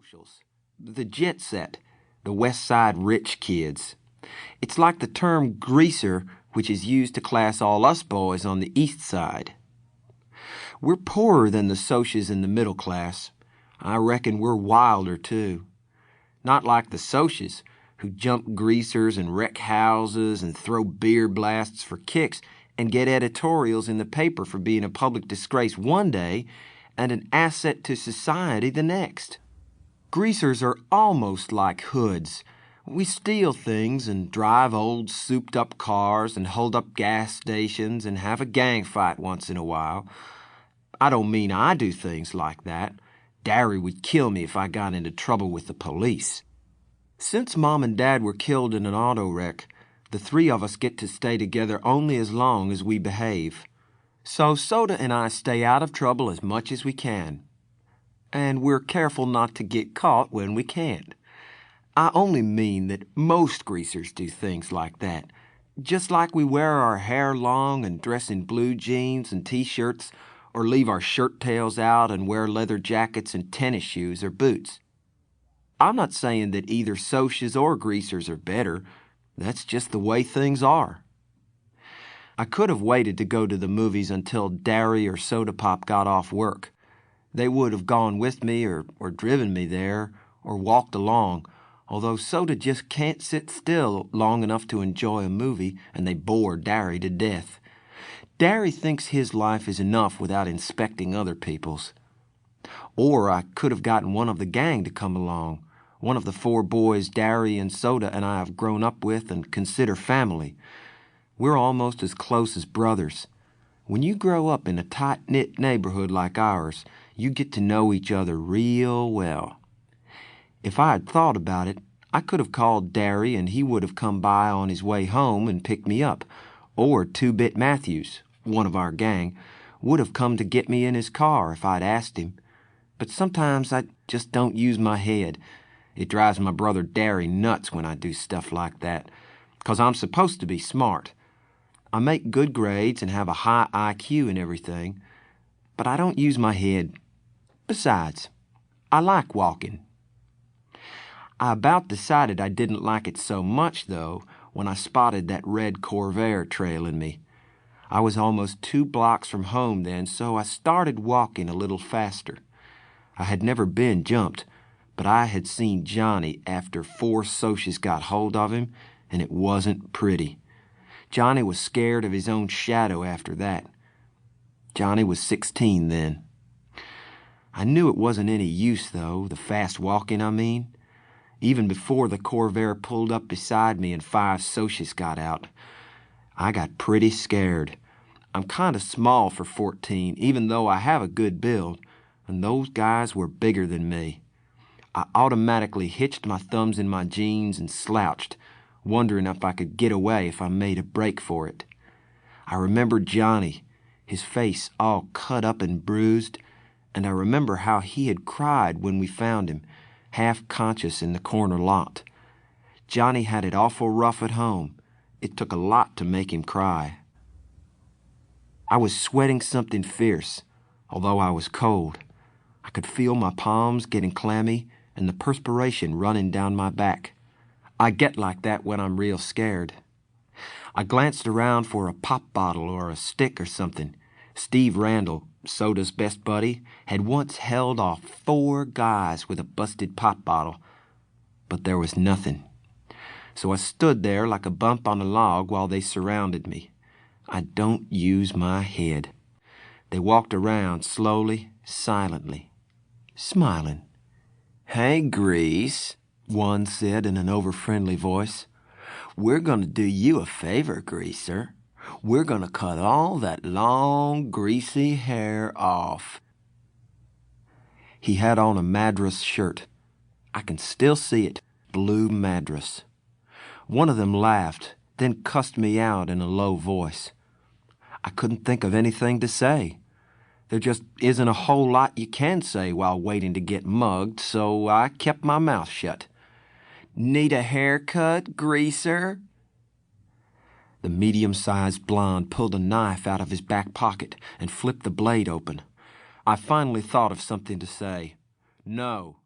socials. The jet set, the West Side rich kids. It's like the term greaser, which is used to class all us boys on the East Side. We're poorer than the Socs in the middle class. I reckon we're wilder, too. Not like the Socs, who jump greasers and wreck houses and throw beer blasts for kicks and get editorials in the paper for being a public disgrace one day and an asset to society the next. Greasers are almost like hoods. We steal things and drive old souped-up cars and hold up gas stations and have a gang fight once in a while. I don't mean I do things like that. Darry would kill me if I got into trouble with the police. Since Mom and Dad were killed in an auto wreck, the three of us get to stay together only as long as we behave. So Soda and I stay out of trouble as much as we can. And we're careful not to get caught when we can't. I only mean that most greasers do things like that. Just like we wear our hair long and dress in blue jeans and T-shirts, or leave our shirt tails out and wear leather jackets and tennis shoes or boots. I'm not saying that either Socs or greasers are better. That's just the way things are. I could have waited to go to the movies until Darry or Sodapop got off work. They would have gone with me or driven me there or walked along, although Soda just can't sit still long enough to enjoy a movie, and they bore Darry to death. Darry thinks his life is enough without inspecting other people's. Or I could have gotten one of the gang to come along, one of the four boys Darry and Soda and I have grown up with and consider family. We're almost as close as brothers. When you grow up in a tight-knit neighborhood like ours, you get to know each other real well. If I had thought about it, I could have called Darry and he would have come by on his way home and picked me up. Or Two-Bit Matthews, one of our gang, would have come to get me in his car if I'd asked him. But sometimes I just don't use my head. It drives my brother Darry nuts when I do stuff like that, 'cause I'm supposed to be smart. I make good grades and have a high IQ and everything, but I don't use my head. Besides, I like walking. I about decided I didn't like it so much, though, when I spotted that red Corvair trailing me. I was almost 2 blocks from home then, so I started walking a little faster. I had never been jumped, but I had seen Johnny after 4 Socs got hold of him, and it wasn't pretty. Johnny was scared of his own shadow after that. Johnny was 16 then. I knew it wasn't any use, though, the fast walking, I mean. Even before the Corvair pulled up beside me and 5 Socs got out, I got pretty scared. I'm kind of small for 14, even though I have a good build, and those guys were bigger than me. I automatically hitched my thumbs in my jeans and slouched, wondering if I could get away if I made a break for it. I remember Johnny, his face all cut up and bruised, and I remember how he had cried when we found him, half conscious in the corner lot. Johnny had it awful rough at home. It took a lot to make him cry. I was sweating something fierce, although I was cold. I could feel my palms getting clammy and the perspiration running down my back. I get like that when I'm real scared. I glanced around for a pop bottle or a stick or something. Steve Randall, Soda's best buddy, had once held off 4 guys with a busted pop bottle, but there was nothing. So I stood there like a bump on a log while they surrounded me. I don't use my head. They walked around slowly, silently, smiling. "Hey, Grease," one said in an over-friendly voice. "We're going to do you a favor, Greaser. We're going to cut all that long, greasy hair off." He had on a Madras shirt. I can still see it, blue Madras. One of them laughed, then cussed me out in a low voice. I couldn't think of anything to say. There just isn't a whole lot you can say while waiting to get mugged, so I kept my mouth shut. "Need a haircut, Greaser?" The medium-sized blonde pulled a knife out of his back pocket and flipped the blade open. I finally thought of something to say. "No."